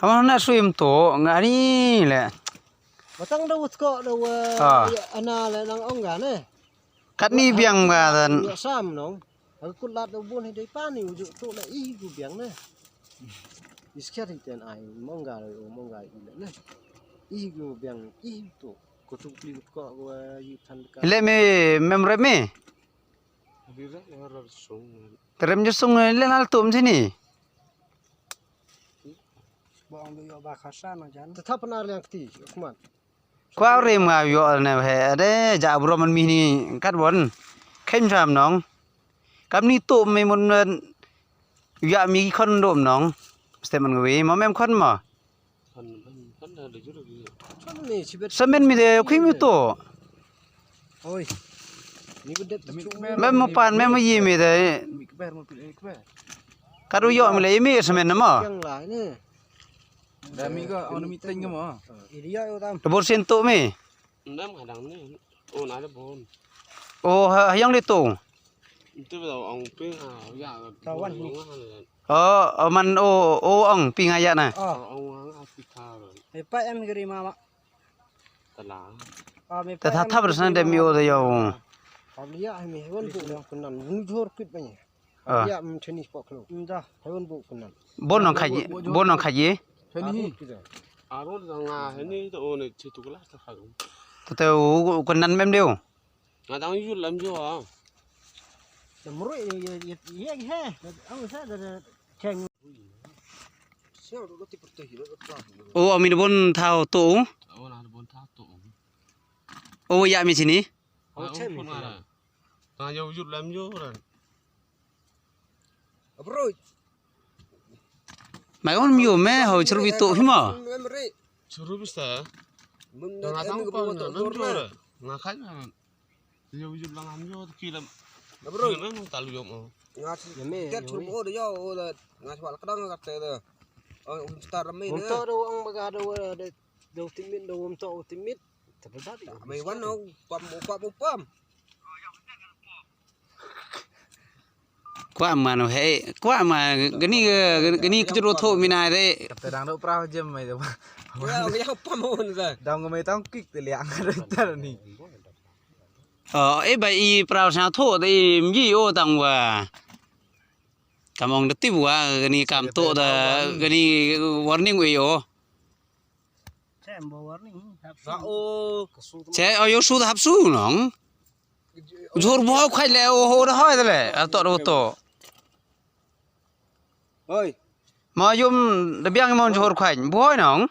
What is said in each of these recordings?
Kamu nak swim tu, nggak ni le. Batang dah usko dah ana le nang onggan eh. Kat ni biang kan. Ya sam nong. Aku lat dah bun hidai pani ujuk tu la I gu biang ne. Iskar iten ai mongga ile ne. I gu biang I tu. Ko tu pli ko wa yu than ka. Le me me. Birak ngarap sung. Terem jusung le nal tum sini. Bang do yo ba khasan jan. Tetap benar yang keti, Usman. Kau rem ngau yo ne he ade ja bro man mi ni kat bon. Khem sam nong. Kam ni tu me mun ya mi khon dom nong. Ste man ngwe ma mem khon ma. Kan dah juru gi. Kan ni sibet. Semen mi de khwi mi tu. Oi. Ni bedet Mem ma pan mem ma yi mi de. mi kber mo pilih kber. Kadu yo mi le mi semen ma. Yang lain ni. Dami ko ono meeting mo. Iria yo tam. Bor sen tu mi. Ndam kadang ni. Oh nada bon. Oh hayang le tu. Itu betul ông ping ya. Kawan ni. Oh man ong ping aya na. Ông Afrika rồi. Mepa em geri mama. Telah. Ta tha tha bersan de mi o de yo. Dia mi hewan bu yang kenan nujur pit banyak. Dia tenis pak lo. Dah hewan bu kenan. Bon nong khaji. Feni. Aro danga ini tu oh ni citu kelas tak kalau. Tu kon nan mem deu. Ngadang itu lam jo ah. Semua ya he. Aku saya dah ceng. Siapa tu tipe tu hidup tu. Oh mi bon thao tu. Oh nada bon tak tu. Oh ya mi sini. Oh cem mana? Tengah jauh itu lam jo kan. Bro. Mai on mi o me ho chru vi tu hi ma. Suruh bisa. Tengah tahu apa lam jo lah. Ngakai kan. Jauh itu lam jo tu kilam. Bro, memang talu jom. Ngasih me. Ket suruh dia oh ngasih wal kadang kata tu. Oh star rame ni. Untuk do ang bagado do timit do untuk timit. Terpedat. Mai wan no pam. Kwa ma no he. Kwa ma gani kejro tho mi nai de. Kata dang do prao jem mai tu. Ya, dia pam on dah. Dang mai tang kik te liang tar ni. Bai i prao sa tho de mi o tang wa. Kamong de tibu wa gani kam to da gani warning we yo. Cem warning. Oh. Che yo su da hap su nong. Jor bo khai le o ho da hoi de le to ro to. Oi. Ma yum de biang mon jor khai bo hoi nong.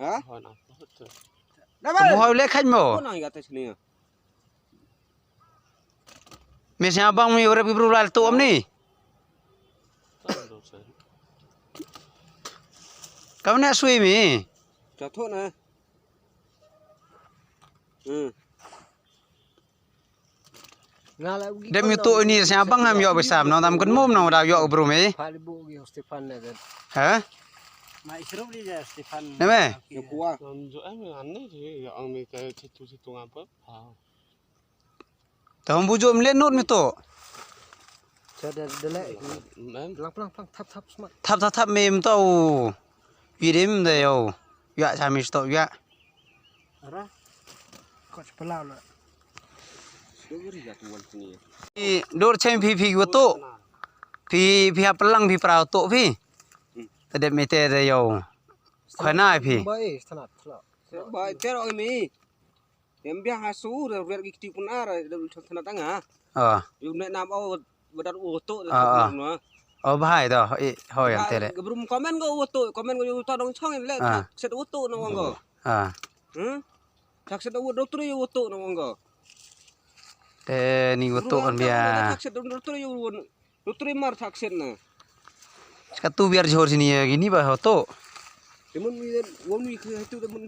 Hả? Oh nak betul. Bo hoi le khai mo. Kau nak kata sini. Mi sa bang mi ore bi bru lal tu am ni. Kau nak sui mi. Jatuh na. Dem mi tu ini sa bang ham yo besam no tam kun mom no da yo bru mi. Pak ibu gi Stefan dah. Ha? Mai seru dia Stefan. Neme? Yang kuah. Lam jo em aneh je. Yang mi ke citu ngapa? Tahun bujum le not mi tu. Saya dah delek. Mem. Pelang tap smart. Thap mem tau. Vidim de yo. Ya sa mi sto ya. Ara. Kau sebelah lah. Duri dah tuan sini. Dor chem phi gu tu. Phi pelang phi prao tu phi. Tade me te de yo. Khana phi. Baik, sangat. Baik, terok ini. Yang biar hasu dah biar kita pun ada dah sana tengah. Yung nak nam au badar uto dah semua. Oh bahai dah. Hoi yang te de. Gebrum komen go uto, komen go uto dong chong le. Set uto no wanggo. Tak set uto yo uto no wanggo. Te ni gu tu kan bia. Tak set uto yo uto mar tak set na. Katu biar jor sini ya gini bah ho tu. Temen won wi ke itu temen